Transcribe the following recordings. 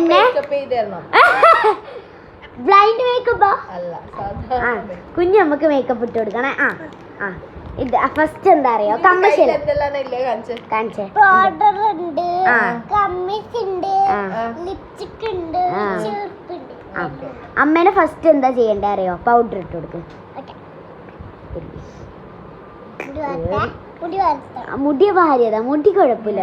പിന്നെ ബ്ലൈൻഡ് മേക്കപ്പാ കുഞ്ഞു നമുക്ക് മേക്കപ്പ് ഇട്ട് കൊടുക്കണേ. ആ ഇത് ഫസ്റ്റ് എന്താ അറിയോ, കമ്മീഷൻ കാണിച്ചേ. പൗഡർ ഉണ്ട്, കമ്മീഷൻ ഉണ്ട്, ലിപ്സ്റ്റിക് ഉണ്ട്, ചെറുപ്പുണ്ട്. അമ്മേനെ ഫസ്റ്റ് എന്താ ചെയ്യണ്ടേ അറിയോ, പൗഡർ ഇട്ട് കൊടുക്ക്. മുടി ഭാര്യതാ, മുടി കുഴപ്പമില്ല.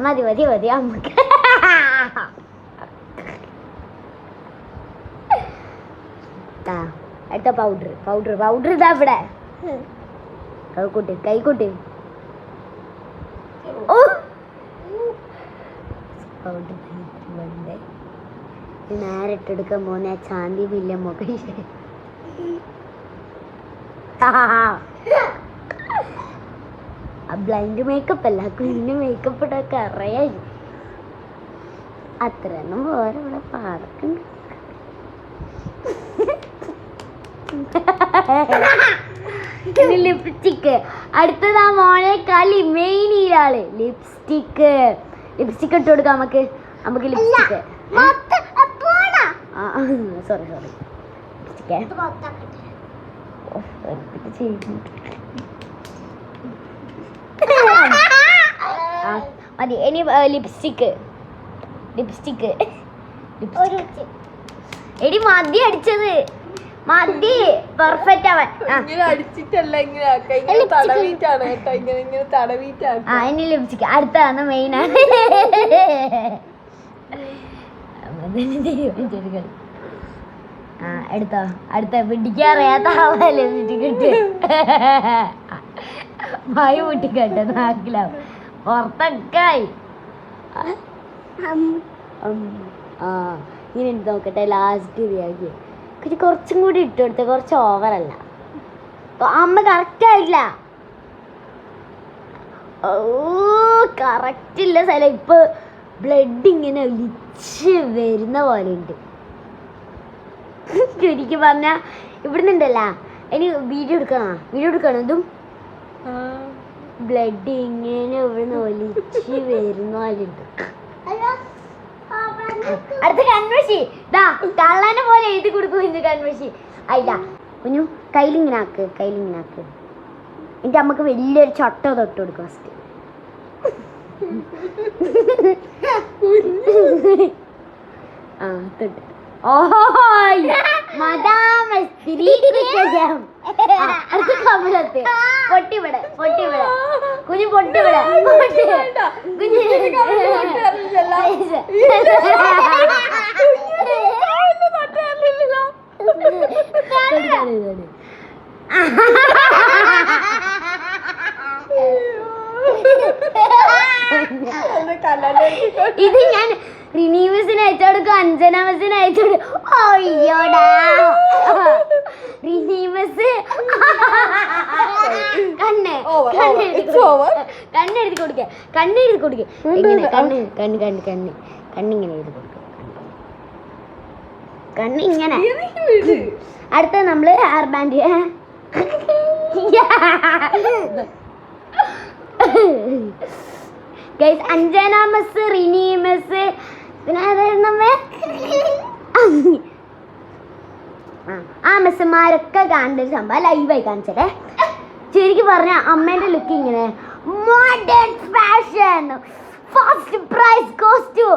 മതി മതി മതി അമ്മക്ക്. അടുത്ത പൗഡർ പൗഡർ പൗഡർ ഇതാ ഇവിടെ. കൈക്കൂട്ടി കൈക്കൂട്ടി. ഓ പൗഡർ നേരിട്ടെടുക്കാൻ പോന്നെ ചാന്തി മില്ല മുഖം. ബ്ലൈൻഡ് മേക്കപ്പ് അല്ല, കുഞ്ഞു മേക്കപ്പ് ഇടൊക്കെ അറിയാം. അത്രയൊന്നും പോരാ, ഇവിടെ പാർക്കുണ്ട്. ലിപ്സ്റ്റിക്ക് അടുത്തതാ മോളെക്കാളി മെയിൻ ഈരാള്. ലിപ്സ്റ്റിക്ക് ലിപ്സ്റ്റിക്ക് ഇട്ട് കൊടുക്കാം നമുക്ക്. നമുക്ക് ലിപ്സ്റ്റിക്ക് സോറി സോറി മതി. ഇനി ലിപ്സ്റ്റിക്ക് ലിപ്സ്റ്റിക്ക് എടി മതി അടിച്ചത് മതി. പെർഫെക്റ്റ് ആവാൻ ഇനി ലിപ്സ്റ്റിക്ക് അടുത്താണ് മെയിൻ ആണ്. എടുത്തോ അടുത്ത പിടിക്കാറിയാത്ത ആളെ ലിപ്സ്റ്റിക്ക് ഇട്ട് വായ പൊട്ടിക്കട്ടെ നാക്കിലാവും പുറത്തൊക്കായി. ഇങ്ങനെ എടുത്ത് നോക്കട്ടെ. ലാസ്റ്റ് ഇതാക്കി കുറച്ചും കൂടി ഇട്ട് കൊടുത്ത്, കുറച്ച് ഓവറല്ല. അമ്മ കറക്റ്റ് ആയിട്ടില്ല. ഓ കറക്റ്റ് ഇല്ല സ്ഥലം. ഇപ്പൊ ബ്ലഡ് ഇങ്ങനെ ഒലിച്ച് വരുന്ന പോലെ ഉണ്ട്. ശരിക്കും പറഞ്ഞ ഇവിടുന്നുണ്ടല്ല. ഇനി വീഡിയോ എടുക്കണം ഇതും ബ്ലഡ് ഇങ്ങനെ ഇവിടുന്ന് ഒലിച്ച് വരുന്ന പോലെ ഉണ്ട്. അടുത്ത കൺവശി ഇതാ കള്ളനെ പോലെ എഴുതി കൊടുക്കും. ഇന്ന് കൺവശി അല്ല കുഞ്ഞു കയ്യിലിങ്ങനെ ആക്ക്, കയ്യിലിങ്ങനെ ആക്ക്. എൻ്റെ അമ്മക്ക് വലിയൊരു ചൊട്ട തൊട്ട് കൊടുക്കും ഫസ്റ്റ്. ആ തൊട്ട്. ഓഹോ മദാമ അടുത്ത കമലത്ത് പൊട്ടിവിടെ പൊട്ടിവിടെ കുഞ്ഞു പൊട്ടിവിടെ കുഞ്ഞു ഇത് ഞാൻ റിനീവസിന് അയച്ചു കൊടുക്കും, അഞ്ജനാമസിന് അയച്ചു കൊടുക്കും. അയ്യോടാ റിനീവസ് കണ്ണെഴുതി കൊടുക്ക, കണ്ണെഴുതി കൊടുക്ക. ഇങ്ങനെ കണ്ണിങ്ങനെ എഴുതി കൊടുക്കുക. കണ്ണിങ്ങനെ. അടുത്ത നമ്മള് ഹെയർ ബാൻഡ്. ഗൈസ് അഞ്ജനാമസ് റിനീമസ് പിന്നെ ആ മെസ്സന്മാരൊക്കെ കാണേണ്ട ഒരു സംഭവം ലൈവായി കാണിച്ചേ. ശരിക്കും പറഞ്ഞ അമ്മേന്റെ ലുക്ക് ഇങ്ങനെ modern fashion first prize costume